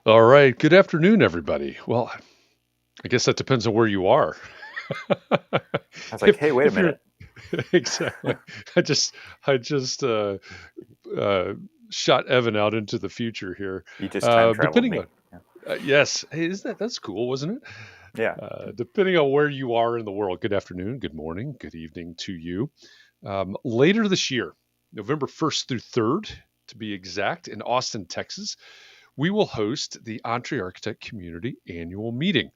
All right. Good afternoon, everybody. Well, I guess that depends on where you are. I was like, if hey, wait a if you're minute. exactly, I just uh, shot Evan out into the future here. You just time traveled Depending me. on yes, hey, isn't that's cool, wasn't it? Yeah. Depending on where you are in the world. Good afternoon, good morning, good evening to you. Later this year, November 1st through 3rd, to be exact, in Austin, Texas, we will host the EntreArchitect Community Annual Meeting.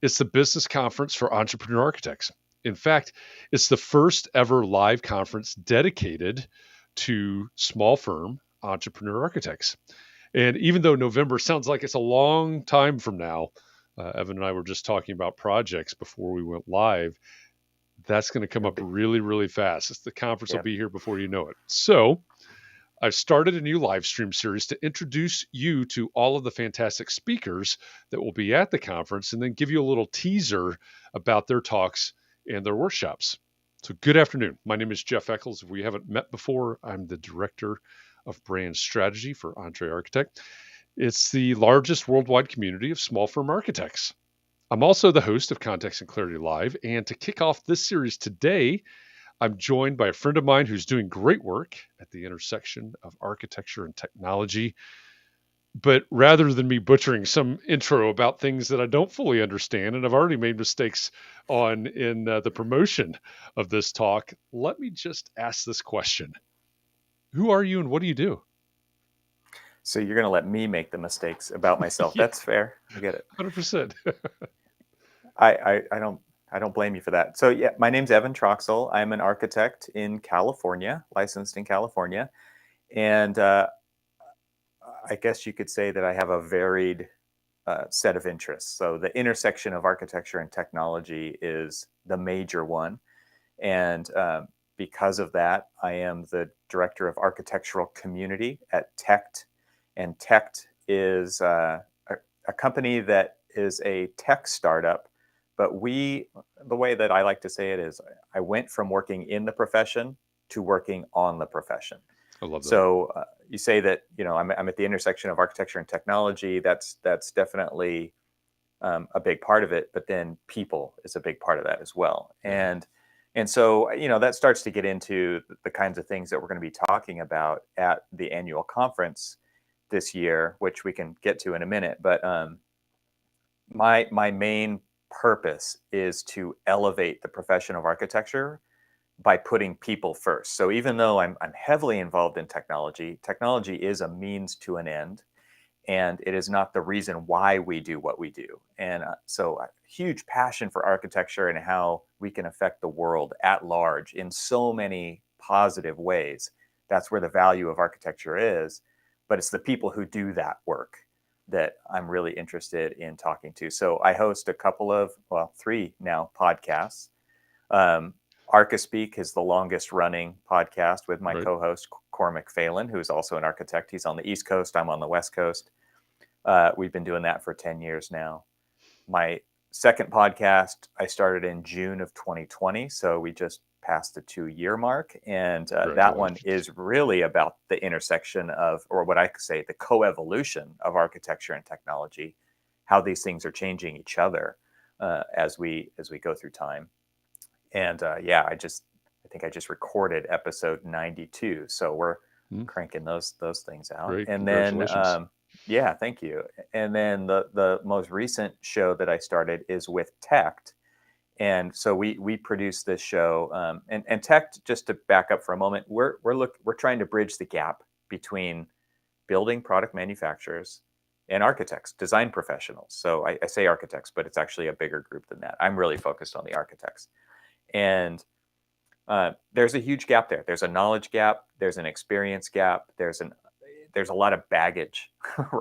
It's the business conference for entrepreneur architects. In fact, it's the first ever live conference dedicated to small firm entrepreneur architects. And even though November sounds like it's a long time from now, Evan and I were just talking about projects before we went live. That's going to come It'll up be, really, really fast. The conference will yeah. be here before you know it. So, I've started a new live stream series to introduce you to all of the fantastic speakers that will be at the conference and then give you a little teaser about their talks and their workshops. So, good afternoon. My name is Jeff Eccles. If we haven't met before, I'm the Director of Brand Strategy for EntreArchitect. It's the largest worldwide community of small firm architects. I'm also the host of Context and Clarity Live. And to kick off this series today, I'm joined by a friend of mine who's doing great work at the intersection of architecture and technology. But rather than me butchering some intro about things that I don't fully understand, and I've already made mistakes on in the promotion of this talk, let me just ask this question: who are you and what do you do? So you're going to let me make the mistakes about myself. Yeah, That's fair. I get it. 100%. I don't blame you for that. So yeah, my name's Evan Troxel. I'm an architect in California, licensed in California. And I guess you could say that I have a varied set of interests. So the intersection of architecture and technology is the major one. And because of that, I am the director of architectural community at Tect. And Tect is a company that is a tech startup. But the way that I like to say it is, I went from working in the profession to working on the profession. I love that. So you say that I'm at the intersection of architecture and technology. That's definitely a big part of it, but then people is a big part of that as well. Yeah. And so that starts to get into the kinds of things that we're going to be talking about at the annual conference this year, which we can get to in a minute. But my main purpose is to elevate the profession of architecture by putting people first. So even though I'm heavily involved in technology, technology is a means to an end, and it is not the reason why we do what we do. And so a huge passion for architecture and how we can affect the world at large in so many positive ways. That's where the value of architecture is, but it's the people who do that work that I'm really interested in talking to. So I host a couple of, well, 3 now podcasts. Um, ArchiSpeak is the longest running podcast with my Right. co-host Cormac Phelan, who's also an architect. He's on the East Coast. I'm on the West Coast. We've been doing that for 10 years now. My second podcast I started in June of 2020, so we just passed the 2-year mark, and that one Congratulations. is really about the intersection of, or what I could say, the coevolution of architecture and technology, how these things are changing each other as we go through time. And I think I just recorded episode 92, so we're Hmm, cranking those things out. great. And then Congratulations. yeah, thank you. And then the most recent show that I started is with Tect. And so we produce this show, and Tect, just to back up for a moment, we're trying to bridge the gap between building product manufacturers and architects, design professionals. So I say architects, but it's actually a bigger group than that. I'm really focused on the architects. And there's a huge gap there. There's a knowledge gap. There's an experience gap. There's a lot of baggage.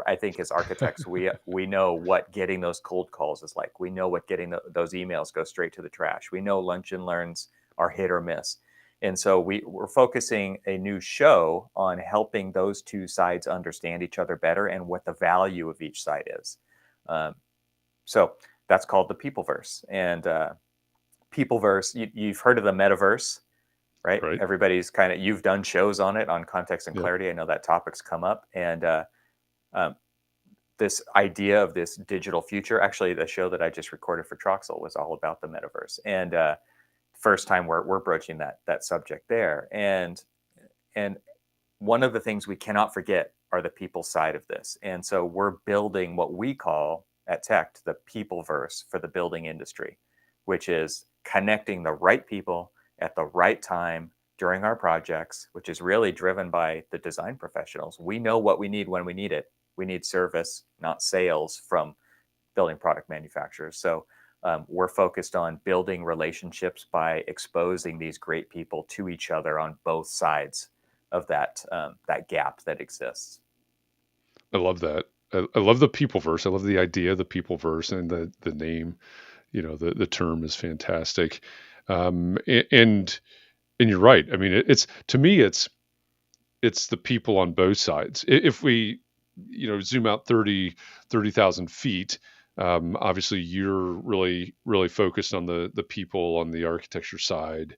I think as architects, we know what getting those cold calls is like. We know what getting those emails go straight to the trash. We know lunch and learns are hit or miss. And so we're focusing a new show on helping those two sides understand each other better and what the value of each side is. So that's called the Peopleverse. And Peopleverse, you've heard of the metaverse, right? Right. Everybody's you've done shows on it on Context and Yep. Clarity. I know that topic's come up. And um, this idea of this digital future. Actually, the show that I just recorded for Troxel was all about the metaverse, and first time we're broaching that subject there. And one of the things we cannot forget are the people side of this. And so we're building what we call at Tect the people verse for the building industry, which is connecting the right people at the right time during our projects, which is really driven by the design professionals. We know what we need when we need it. We need service, not sales from building product manufacturers. So we're focused on building relationships by exposing these great people to each other on both sides of that gap that exists. I love that. I love the people verse. I love the idea of the people verse, and the name. The term is fantastic. And you're right. I mean, it's to me, it's the people on both sides. If we, zoom out 30,000 feet, obviously you're really focused on the people on the architecture side,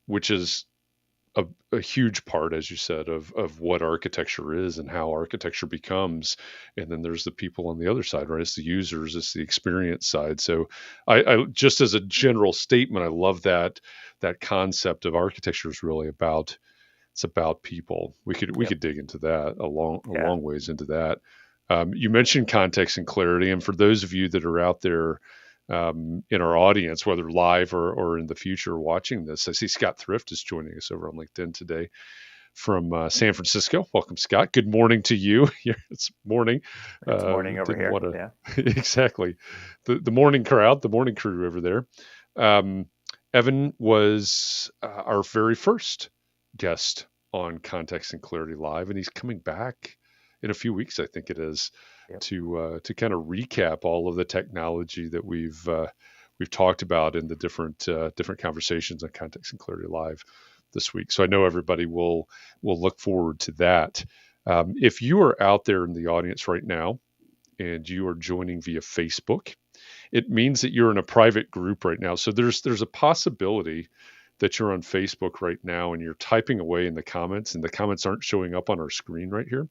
which is a huge part, as you said, of what architecture is and how architecture becomes. And then there's the people on the other side, right? It's the users, it's the experience side. So I just as a general statement, I love that concept of architecture is really about, it's about people. We could dig into that a long ways into that. You mentioned context and clarity. And for those of you that are out there, in our audience, whether live or in the future watching this, I see Scott Thrift is joining us over on LinkedIn today from San Francisco. Welcome, Scott. Good morning to you. It's morning. It's morning over here. Exactly. The morning crowd, the morning crew over there. Evan was our very first guest on Context and Clarity Live, and he's coming back in a few weeks, I think it is, to kind of recap all of the technology that we've talked about in the different conversations on Context and Clarity Live this week. So I know everybody will look forward to that. If you are out there in the audience right now and you are joining via Facebook, it means that you're in a private group right now. So there's a possibility that you're on Facebook right now and you're typing away in the comments, and the comments aren't showing up on our screen right here.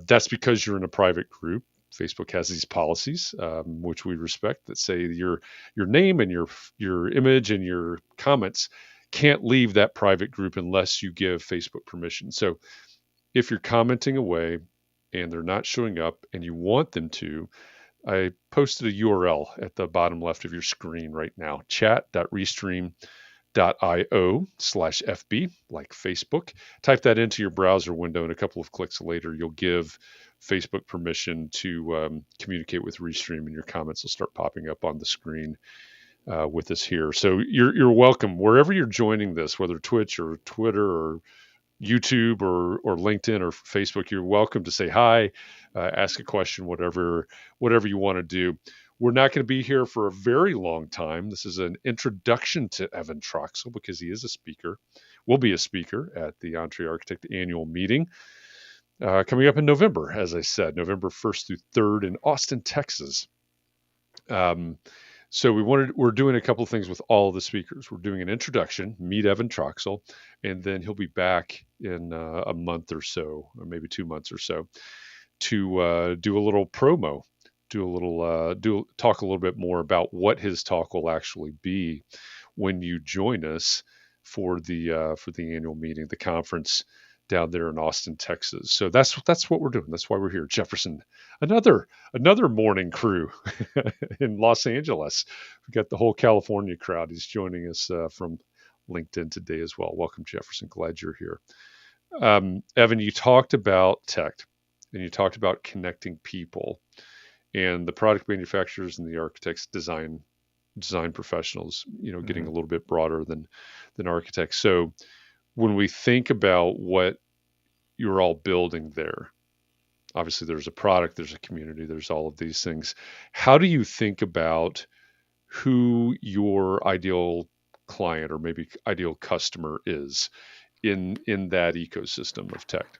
That's because you're in a private group. Facebook has these policies, which we respect, that say your name and your image and your comments can't leave that private group unless you give Facebook permission. So if you're commenting away and they're not showing up and you want them to, I posted a URL at the bottom left of your screen right now, chat.restream.io/FB, like Facebook. Type that into your browser window, and a couple of clicks later, you'll give Facebook permission to communicate with Restream, and your comments will start popping up on the screen with us here. So you're welcome wherever you're joining this, whether Twitch or Twitter or YouTube or LinkedIn or Facebook. You're welcome to say hi, ask a question, whatever you want to do. We're not going to be here for a very long time. This is an introduction to Evan Troxel because he is a speaker. Will be a speaker at the EntreArchitect Annual Meeting coming up in November, as I said, November 1st through 3rd in Austin, Texas. So we're doing a couple of things with all of the speakers. We're doing an introduction, meet Evan Troxel, and then he'll be back in a month or so, or maybe 2 months or so, to do a little promo, talk a little bit more about what his talk will actually be when you join us for the annual meeting, the conference down there in Austin, Texas. So that's what we're doing. That's why we're here. Jefferson, another morning crew in Los Angeles. We've got the whole California crowd. He's joining us from LinkedIn today as well. Welcome, Jefferson. Glad you're here. Evan, you talked about Tect, and you talked about connecting people, and the product manufacturers and the architects, design professionals, getting a little bit broader than architects. So when we think about what you're all building there, obviously there's a product, there's a community, there's all of these things. How do you think about who your ideal client or maybe ideal customer is in that ecosystem of tech?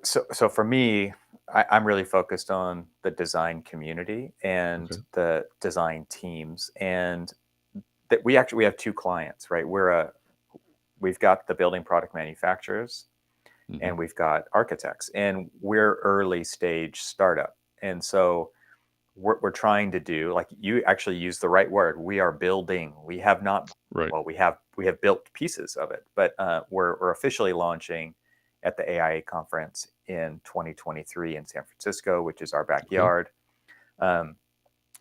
So for me, I'm really focused on the design community and the design teams, and that we have two clients, right? We've got the building product manufacturers, and we've got architects, and we're early stage startup. And so we're trying to do, like you actually used the right word, we are building. We have not, Right. well, we have built pieces of it, but we're officially launching at the AIA conference in 2023 in San Francisco, which is our Okay. backyard. Um,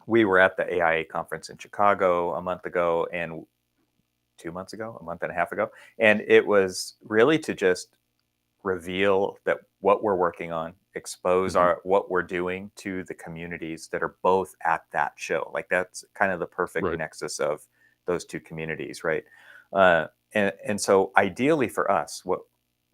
we were at the AIA conference in Chicago a month ago, and 2 months ago, a month and a half ago, and it was really to just reveal that what we're working on, expose Hmm. our what we're doing to the communities that are both at that show. Like that's kind of the perfect Right. nexus of those two communities, right? And so ideally for us, what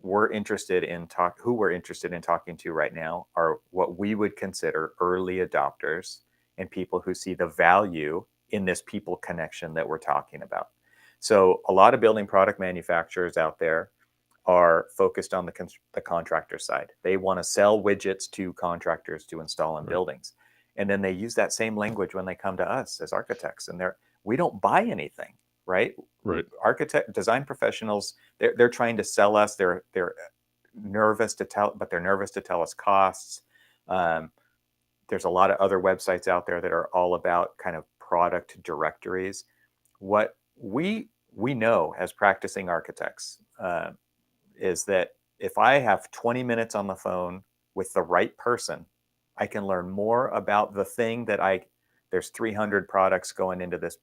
we're interested in who we're interested in talking to right now are what we would consider early adopters and people who see the value in this people connection that we're talking about. So a lot of building product manufacturers out there are focused on the contractor side. They want to sell widgets to contractors to install in Right. buildings. And then they use that same language when they come to us as architects. And we don't buy anything, right? Right. Architect design professionals, they're trying to sell us. They're nervous to tell, but they're nervous to tell us costs. Um, there's a lot of other websites out there that are all about kind of product directories. What we know as practicing architects, is that if I have 20 minutes on the phone with the right person, I can learn more about the thing that there's 300 products going into this,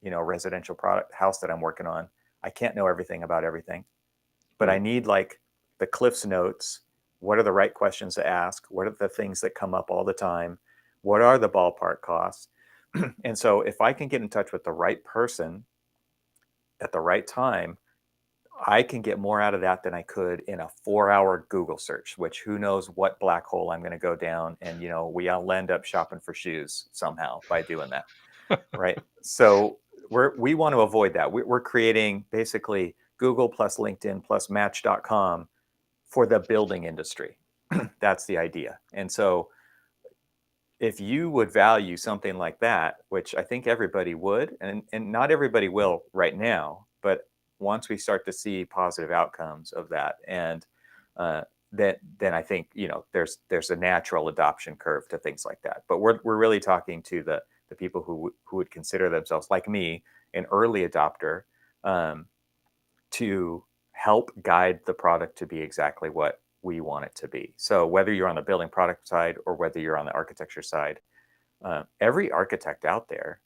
residential product house that I'm working on. I can't know everything about everything, but I Right. need like the Cliff's notes. What are the right questions to ask? What are the things that come up all the time? What are the ballpark costs? And so if I can get in touch with the right person at the right time, I can get more out of that than I could in a 4-hour Google search, which who knows what black hole I'm going to go down. And, we all end up shopping for shoes somehow by doing that. Right. So we want to avoid that. We're creating basically Google plus LinkedIn plus Match.com for the building industry. That's the idea. And so if you would value something like that, which I think everybody would, and not everybody will right now, but once we start to see positive outcomes of that, and uh, then I think there's a natural adoption curve to things like that. But we're really talking to the people who would consider themselves, like me, an early adopter, um, to help guide the product to be exactly what we want it to be. So whether you're on the building product side or whether you're on the architecture side, every architect out there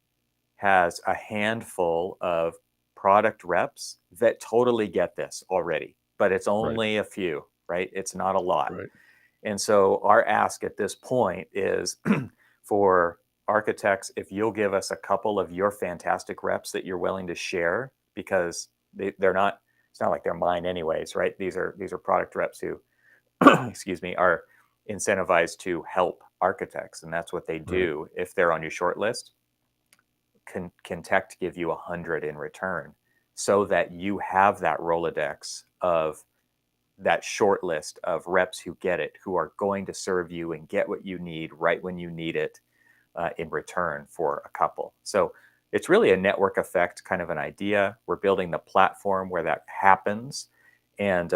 has a handful of product reps that totally get this already, but it's Right. only a few, right? It's not a lot. Right. And so our ask at this point is for architects, if you'll give us a couple of your fantastic reps that you're willing to share, because they're not, it's not like they're mine anyways, right? These are product reps who, excuse me, are incentivized to help architects, and that's what they Right. do. If they're on your short list, can Tect give you 100 in return, so that you have that Rolodex of that short list of reps who get it, who are going to serve you and get what you need right when you need it, in return for a couple. So it's really a network effect kind of an idea. We're building the platform where that happens, and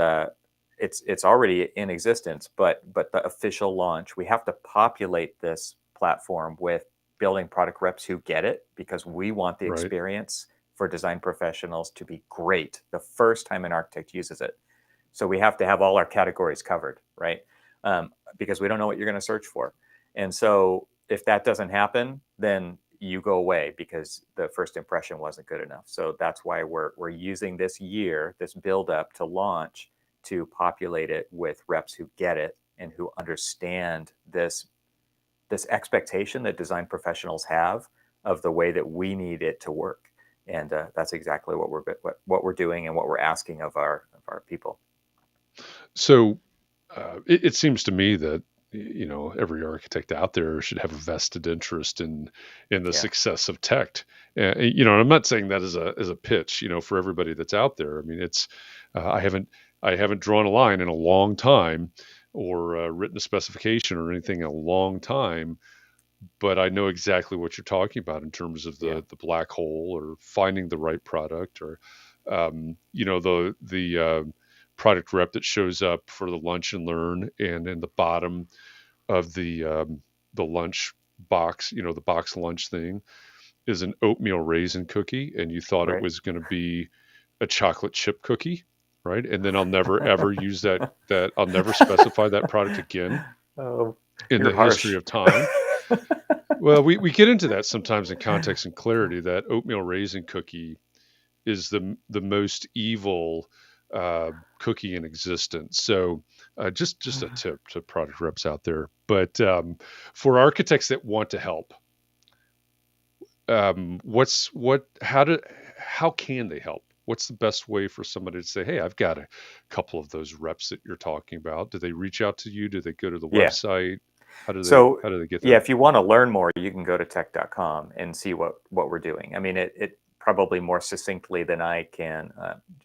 it's already in existence. But the official launch, we have to populate this platform with building product reps who get it, because we want the Right. experience for design professionals to be great the first time an architect uses it. So we have to have all our categories covered, right? Because we don't know what you're going to search for. And so if that doesn't happen, then you go away because the first impression wasn't good enough. So that's why we're using this year, this build up to launch, to populate it with reps who get it and who understand this expectation that design professionals have of the way that we need it to work. And that's exactly what we're doing and what we're asking of our people. So it seems to me that every architect out there should have a vested interest in the Yeah. success of tech. And I'm not saying that as a pitch, for everybody that's out there. I mean, it's I haven't drawn a line in a long time, or written a specification or anything in a long time, but I know exactly what you're talking about in terms of Yeah. the black hole, or finding the right product, or the product rep that shows up for the lunch and learn, and in the bottom of the lunch box, the box lunch thing, is an oatmeal raisin cookie, and you thought it Right. was going to be a chocolate chip cookie, right? And then I'll never ever use that I'll never specify that product again Oh, in you're the history harsh. of time. Well, we get into that sometimes in context and clarity. That oatmeal raisin cookie is the most evil cookie in existence. So just a tip to product reps out there. But for architects that want to help, how can they help? What's the best way for somebody to say, hey, I've got a couple of those reps that you're talking about? Do they reach out to you? Do they go to the Yeah. website? So How do they get yeah, there? if you want to learn more, you can go to tect.com and see what we're doing. I mean, it probably more succinctly than I can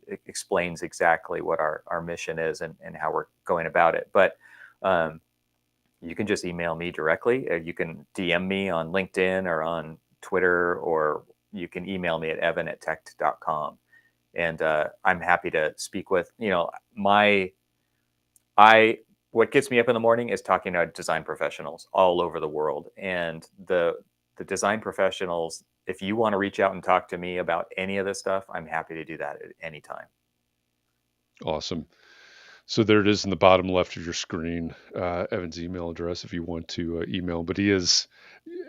it explains exactly what our mission is and how we're going about it. But um, you can just email me directly. You can DM me on LinkedIn or on Twitter, or you can email me at evan@tect.com. And I'm happy to speak with, I what gets me up in the morning is talking to design professionals all over the world. And the design professionals, if you want to reach out and talk to me about any of this stuff, I'm happy to do that at any time. Awesome. So there it is in the bottom left of your screen, Evan's email address if you want to email him. But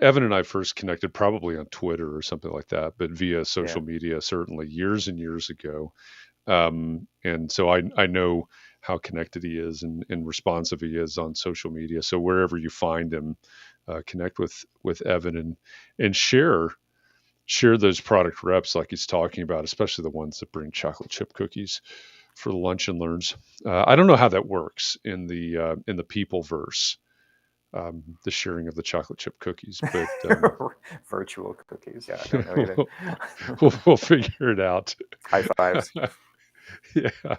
Evan and I first connected probably on Twitter or something like that, but via Yeah. social media, certainly years and years ago. And so I know how connected he is and responsive he is on social media. So wherever you find him, connect with Evan and share those product reps like he's talking about, especially the ones that bring chocolate chip cookies for the lunch and learns. I don't know how that works in the people verse, the sharing of the chocolate chip cookies, but Virtual cookies. Yeah, I don't know either. we'll figure it out. High fives. Yeah.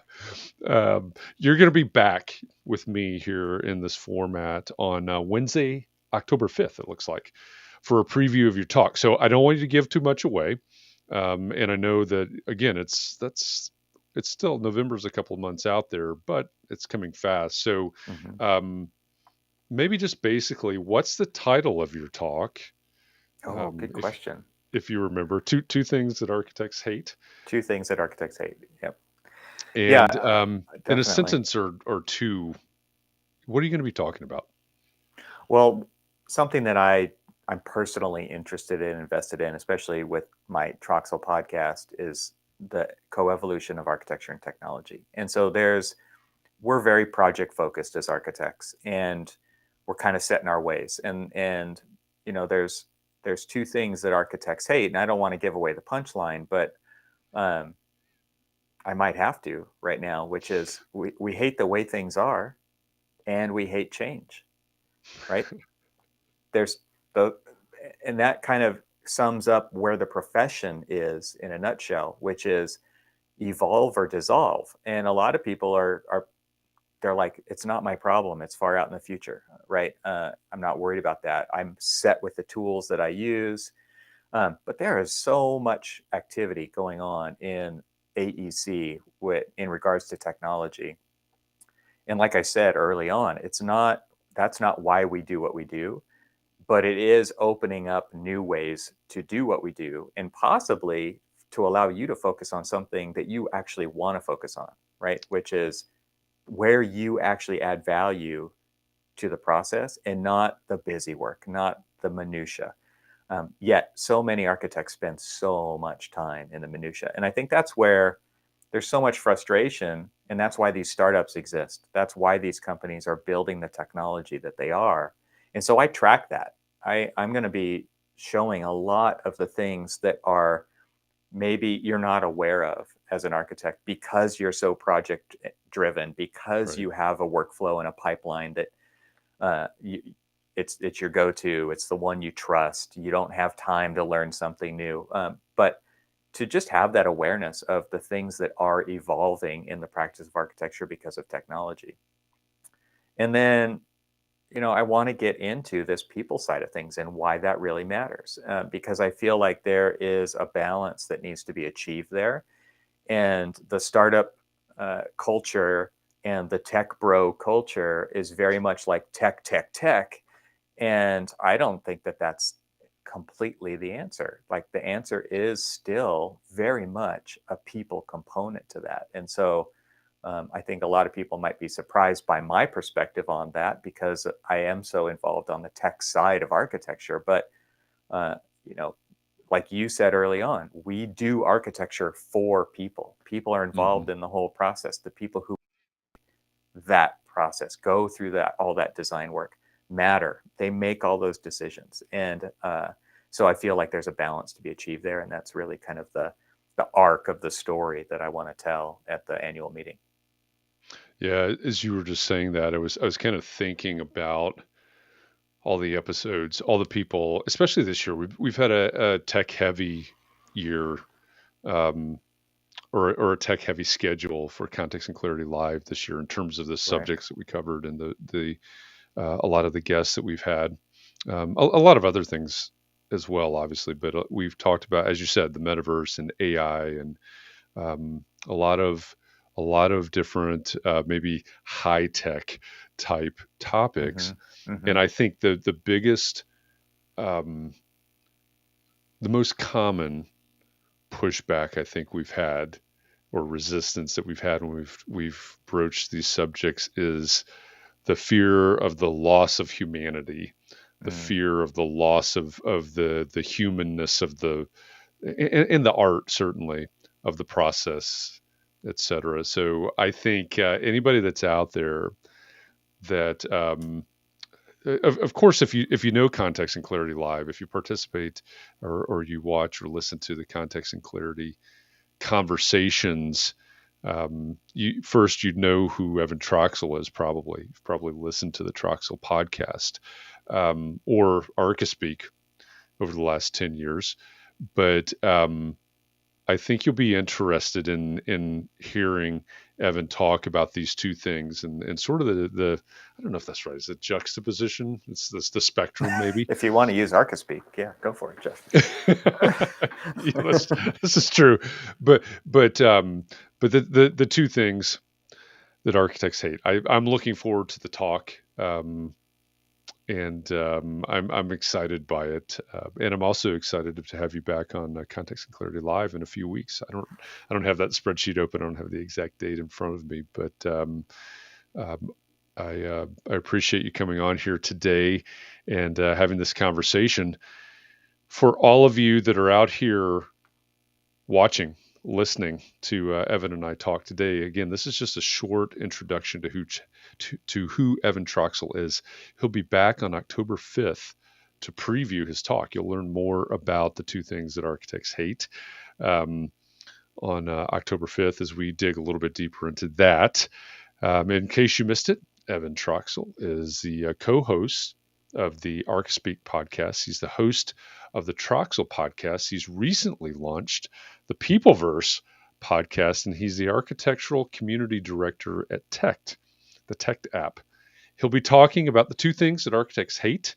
You're going to be back with me here in this format on Wednesday, October 5th, it looks like, for a preview of your talk. So I don't want you to give too much away. And I know that, again, it's still November's a couple of months out there, but it's coming fast. So Mhm. maybe just basically, what's the title of your talk? Oh, good If question. you remember, two things that architects hate. Two things that architects hate. Yep. Yeah, And in a definitely. sentence or two, what are you going to be talking about? Well, something that I'm personally interested in, invested in, especially with my Troxel podcast, is the coevolution of architecture and technology. And so we're very project focused as architects, and we're kind of set in our ways. And there's two things that architects hate, and I don't want to give away the punchline, but um, I might have to right now, which is we hate the way things are, and we hate change, right? There's the and that kind of sums up where the profession is in a nutshell, which is evolve or dissolve. And a lot of people are they're like, it's not my problem, it's far out in the future, right? I'm not worried about that. I'm set with the tools that I use. But there is so much activity going on in AEC in regards to technology. And like I said early on, that's not why we do what we do, but it is opening up new ways to do what we do, and possibly to allow you to focus on something that you actually want to focus on, right? Which is where you actually add value to the process and not the busy work, not the minutia. Yet so many architects spend so much time in the minutia. And I think that's where there's so much frustration. And that's why these startups exist. That's why these companies are building the technology that they are. And so I track that. I'm going to be showing a lot of the things that are maybe you're not aware of as an architect because you're so project driven, because Right. you have a workflow and a pipeline that it's your go-to, it's the one you trust, you don't have time to learn something new, but to just have that awareness of the things that are evolving in the practice of architecture because of technology. And then I want to get into this people side of things and why that really matters, because I feel like there is a balance that needs to be achieved there. And the startup culture and the tech bro culture is very much like tech, tech, tech. And I don't think that that's completely the answer. Like the answer is still very much a people component to that. And so I think a lot of people might be surprised by my perspective on that because I am so involved on the tech side of architecture. But, you know, like you said early on, we do architecture for people. People are involved in the whole process. The people who that process go through that all that design work matter. They make all those decisions, and so I feel like there's a balance to be achieved there, and that's really kind of the arc of the story that I want to tell at the annual meeting. Yeah, as you were just saying that, I was kind of thinking about all the episodes, all the people, especially this year. We've had a tech heavy year, um, or a tech heavy schedule for Context and Clarity Live this year in terms of the Right. subjects that we covered and the a lot of the guests that we've had, a lot of other things as well, obviously. But we've talked about, as you said, the metaverse and AI and a lot of different maybe high tech type topics. And I think the biggest, um, the most common pushback I think we've had or resistance that we've had when we've broached these subjects is the fear of the loss of humanity, the fear of the loss of the humanness of the in the art certainly of the process, etc. So I think anybody that's out there that of course if you know Context and Clarity Live, if you participate or you watch or listen to the Context and Clarity conversations, you'd know who Evan Troxel is. You've probably listened to the Troxel podcast, or ArchiSpeak over the last 10 years. But I think you'll be interested in hearing Evan talk about these two things and sort of the I don't know if that's right. Is it juxtaposition? It's the spectrum maybe. If you want to use ArchiSpeak, yeah, go for it, Jeff. Yeah, this is true, but the two things that architects hate. I'm looking forward to the talk, and I'm excited by it, and I'm also excited to have you back on Context and Clarity Live in a few weeks. I don't have that spreadsheet open. I don't have the exact date in front of me, but um, I appreciate you coming on here today and having this conversation. For all of you that are out here watching, listening to Evan and I talk today, again, this is just a short introduction to who Evan Troxel is. He'll be back on October 5th to preview his talk. You'll learn more about the two things that architects hate on October 5th as we dig a little bit deeper into that. In case you missed it, Evan Troxel is the co-host of the ArchiSpeak podcast. He's the host of the Troxel podcast. He's recently launched the Peopleverse podcast, and he's the architectural community director at Tect, the Tect App. He'll be talking about the two things that architects hate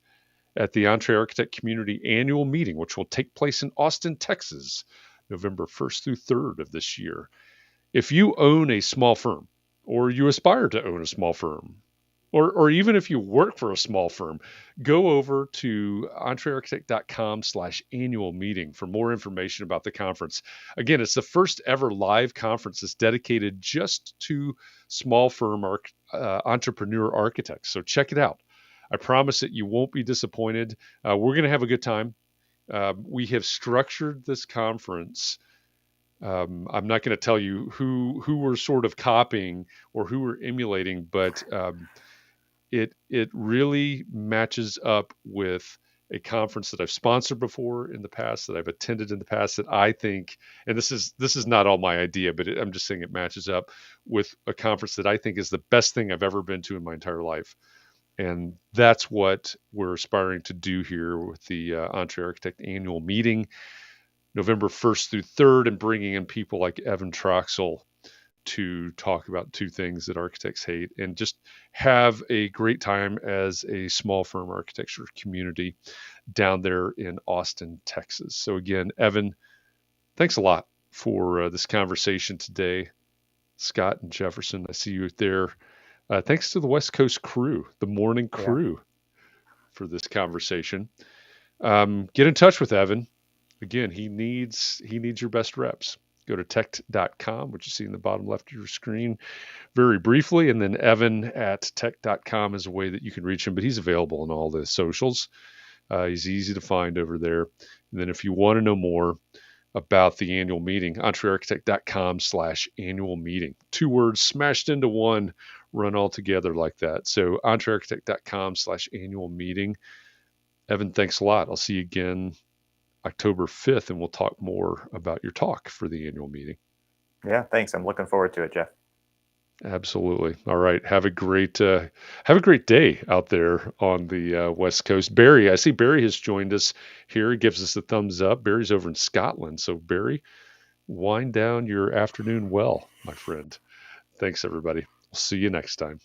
at the EntreArchitect Community Annual Meeting, which will take place in Austin, Texas, November 1st through 3rd of this year. If you own a small firm, or you aspire to own a small firm, or even if you work for a small firm, go over to entrearchitect.com/annual meeting for more information about the conference. Again, it's the first ever live conference that's dedicated just to small firm entrepreneur architects. So check it out. I promise that you won't be disappointed. We're going to have a good time. We have structured this conference. I'm not going to tell you who we're sort of copying or who we're emulating, but it really matches up with a conference that I've sponsored before in the past, that I've attended in the past, that I think, and this is not all my idea, but I'm just saying it matches up with a conference that I think is the best thing I've ever been to in my entire life. And that's what we're aspiring to do here with the EntreArchitect Annual Meeting, November 1st through 3rd, and bringing in people like Evan Troxel to talk about two things that architects hate and just have a great time as a small firm architecture community down there in Austin, Texas. So again, Evan, thanks a lot for this conversation today. Scott and Jefferson, I see you there. Thanks to the West Coast crew, the morning Yeah. crew, for this conversation. Get in touch with Evan. Again, he needs your best reps. Go to tect.com, which you see in the bottom left of your screen, very briefly, and then Evan at tect.com is a way that you can reach him, but he's available on all the socials. He's easy to find over there. And then if you want to know more about the annual meeting, EntreArchitect.com/annual meeting. 2 words smashed into one, run all together like that. So EntreArchitect.com/annual meeting. Evan, thanks a lot. I'll see you again October 5th, and we'll talk more about your talk for the annual meeting. Yeah, thanks. I'm looking forward to it, Jeff. Absolutely. All right. Have a great day out there on the West Coast. Barry, I see Barry has joined us here. He gives us a thumbs up. Barry's over in Scotland. So Barry, wind down your afternoon well, my friend. Thanks, everybody. We'll see you next time.